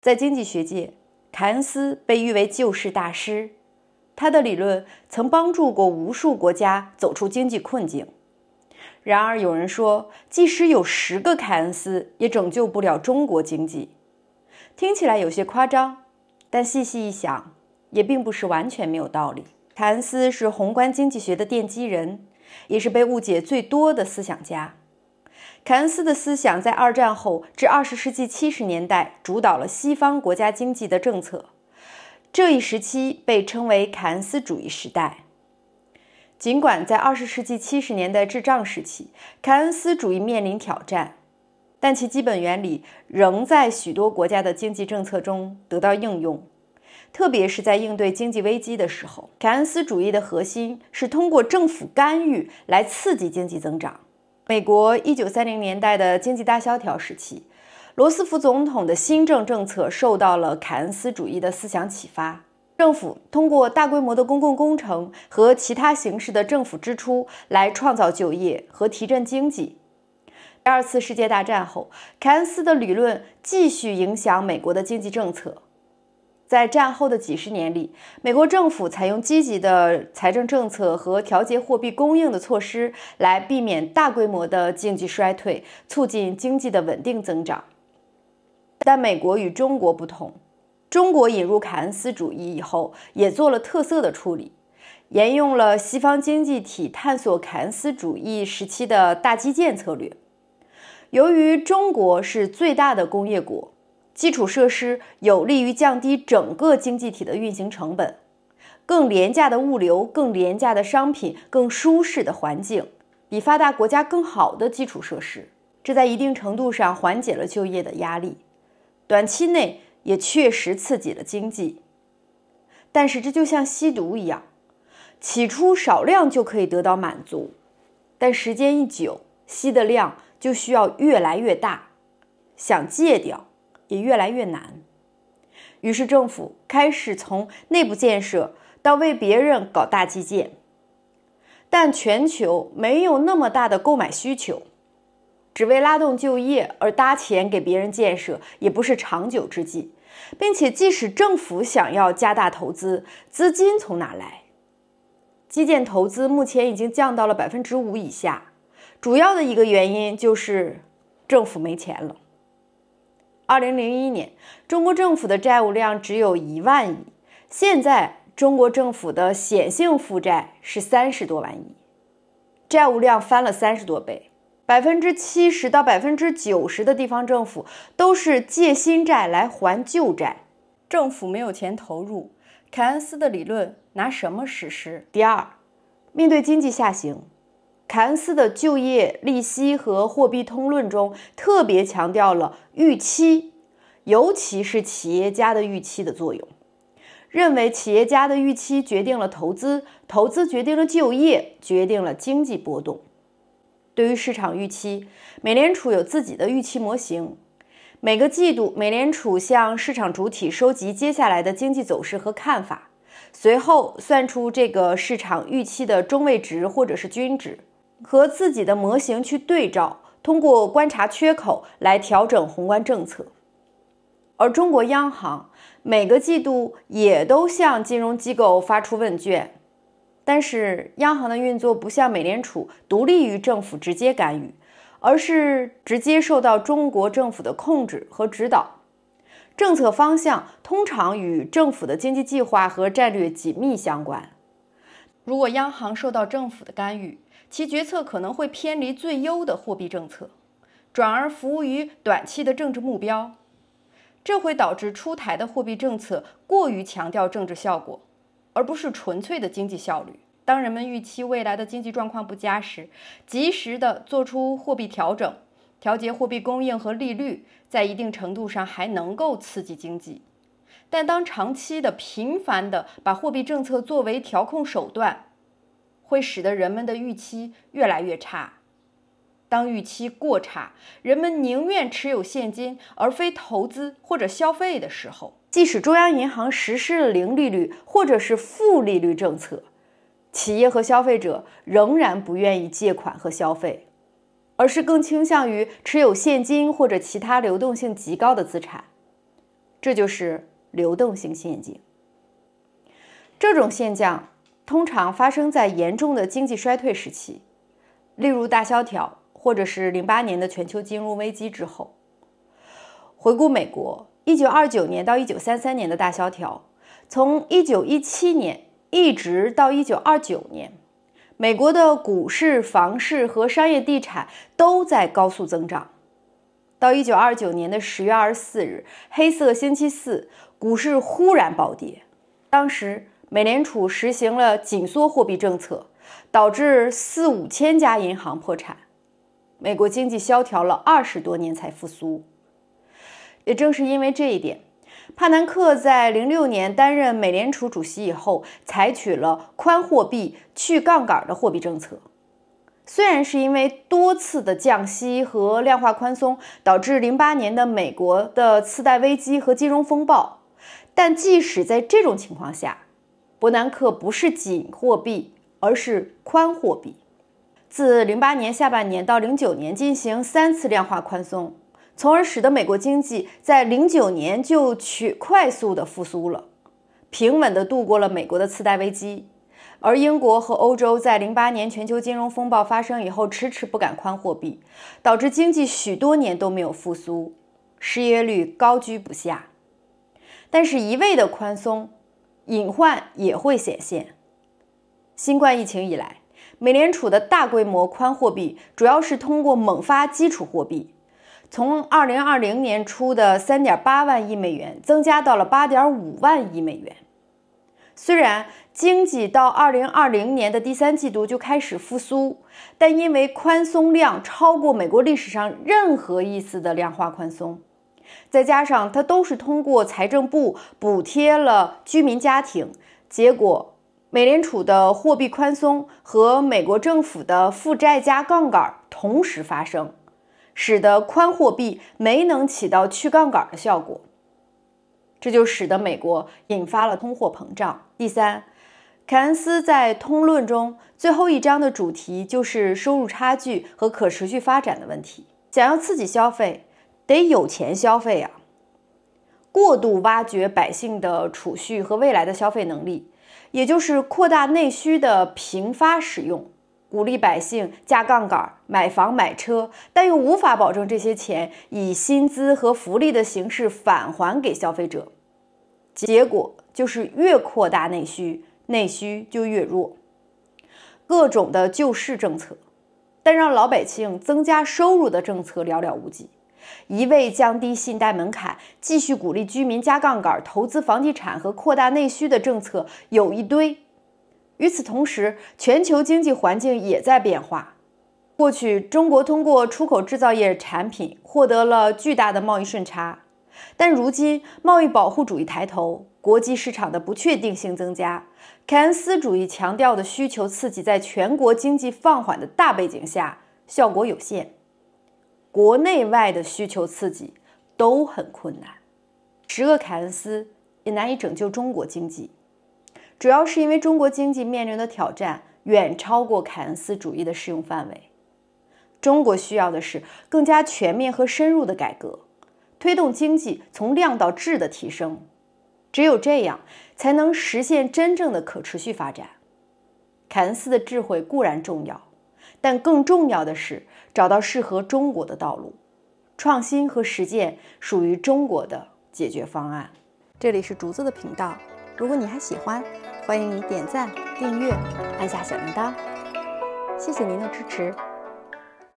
在经济学界，凯恩斯被誉为救世大师，他的理论曾帮助过无数国家走出经济困境。然而有人说，即使有10个凯恩斯，也拯救不了中国经济。听起来有些夸张，但细细一想，也并不是完全没有道理。凯恩斯是宏观经济学的奠基人，也是被误解最多的思想家。凯恩斯的思想在2战后至20世纪70年代主导了西方国家经济的政策，这一时期被称为凯恩斯主义时代。尽管在20世纪70年代滞胀时期，凯恩斯主义面临挑战，但其基本原理仍在许多国家的经济政策中得到应用，特别是在应对经济危机的时候。凯恩斯主义的核心是通过政府干预来刺激经济增长。美国1930年代的经济大萧条时期，罗斯福总统的新政策受到了凯恩斯主义的思想启发。政府通过大规模的公共工程和其他形式的政府支出来创造就业和提振经济。第2次世界大战后，凯恩斯的理论继续影响美国的经济政策。在战后的几十年里，美国政府采用积极的财政政策和调节货币供应的措施来避免大规模的经济衰退，促进经济的稳定增长。但美国与中国不同，中国引入凯恩斯主义以后，也做了特色的处理，沿用了西方经济体探索凯恩斯主义时期的大基建策略。由于中国是最大的工业国，基础设施有利于降低整个经济体的运行成本，更廉价的物流、更廉价的商品、更舒适的环境，比发达国家更好的基础设施，这在一定程度上缓解了就业的压力，短期内也确实刺激了经济。但是这就像吸毒一样，起初少量就可以得到满足，但时间一久，吸的量就需要越来越大，想戒掉也越来越难。于是政府开始从内部建设到为别人搞大基建，但全球没有那么大的购买需求，只为拉动就业而搭钱给别人建设也不是长久之计，并且即使政府想要加大投资，资金从哪来？基建投资目前已经降到了5%以下，主要的一个原因就是政府没钱了。2001年，中国政府的债务量只有1万亿，现在中国政府的显性负债是30多万亿，债务量翻了30多倍。70%到90%的地方政府都是借新债来还旧债，政府没有钱投入，凯恩斯的理论拿什么实施？第二，面对经济下行，凯恩斯的就业、利息和货币通论中特别强调了预期，尤其是企业家的预期的作用，认为企业家的预期决定了投资，投资决定了就业，决定了经济波动。对于市场预期，美联储有自己的预期模型。每个季度，美联储向市场主体收集接下来的经济走势和看法，随后算出这个市场预期的中位值或者是均值，和自己的模型去对照，通过观察缺口来调整宏观政策。而中国央行每个季度也都向金融机构发出问卷，但是央行的运作不像美联储独立于政府直接干预，而是直接受到中国政府的控制和指导。政策方向通常与政府的经济计划和战略紧密相关。如果央行受到政府的干预，其决策可能会偏离最优的货币政策，转而服务于短期的政治目标。这会导致出台的货币政策过于强调政治效果，而不是纯粹的经济效率。当人们预期未来的经济状况不佳时，及时的做出货币调整，调节货币供应和利率，在一定程度上还能够刺激经济。但当长期的频繁的把货币政策作为调控手段，会使得人们的预期越来越差。当预期过差，人们宁愿持有现金而非投资或者消费的时候，即使中央银行实施了零利率或者是负利率政策，企业和消费者仍然不愿意借款和消费，而是更倾向于持有现金或者其他流动性极高的资产。这就是流动性陷阱。这种现象通常发生在严重的经济衰退时期，例如大萧条，或者是08年的全球金融危机之后。回顾美国1929年到1933年的大萧条，从1917年一直到1929年，美国的股市、房市和商业地产都在高速增长。到1929年的10月24日，黑色星期四，股市忽然暴跌。当时美联储实行了紧缩货币政策，导致4、5千家银行破产，美国经济萧条了20多年才复苏。也正是因为这一点，帕南克在06年担任美联储主席以后，采取了宽货币、去杠杆的货币政策。虽然是因为多次的降息和量化宽松导致08年的美国的次贷危机和金融风暴，但即使在这种情况下，伯南克不是紧货币，而是宽货币。自08年下半年到09年进行3次量化宽松，从而使得美国经济在09年就快速的复苏了，平稳地度过了美国的次贷危机。而英国和欧洲在08年全球金融风暴发生以后，迟迟不敢宽货币，导致经济许多年都没有复苏，失业率高居不下。但是一味的宽松，隐患也会显现。新冠疫情以来，美联储的大规模宽货币主要是通过猛发基础货币，从2020年初的3.8万亿美元增加到了8.5万亿美元。虽然经济到2020年的第3季度就开始复苏，但因为宽松量超过美国历史上任何一次的量化宽松，再加上它都是通过财政部补贴了居民家庭，结果美联储的货币宽松和美国政府的负债加杠杆同时发生，使得宽货币没能起到去杠杆的效果，这就使得美国引发了通货膨胀。第三，凯恩斯在《通论》中最后一章的主题就是收入差距和可持续发展的问题。想要刺激消费，得有钱消费啊！过度挖掘百姓的储蓄和未来的消费能力，也就是扩大内需的平发使用，鼓励百姓加杠杆买房买车，但又无法保证这些钱以薪资和福利的形式返还给消费者，结果就是越扩大内需，内需就越弱。各种的救市政策，但让老百姓增加收入的政策寥寥无几。一味降低信贷门槛，继续鼓励居民加杠杆、投资房地产和扩大内需的政策有一堆。与此同时，全球经济环境也在变化。过去，中国通过出口制造业产品获得了巨大的贸易顺差，但如今贸易保护主义抬头，国际市场的不确定性增加，凯恩斯主义强调的需求刺激在全国经济放缓的大背景下效果有限，国内外的需求刺激都很困难。10个凯恩斯也难以拯救中国经济，主要是因为中国经济面临的挑战远超过凯恩斯主义的适用范围。中国需要的是更加全面和深入的改革，推动经济从量到质的提升，只有这样才能实现真正的可持续发展。凯恩斯的智慧固然重要，但更重要的是找到适合中国的道路，创新和实践属于中国的解决方案。这里是竹子的频道，如果你还喜欢，欢迎你点赞、订阅、按下小铃铛，谢谢您的支持。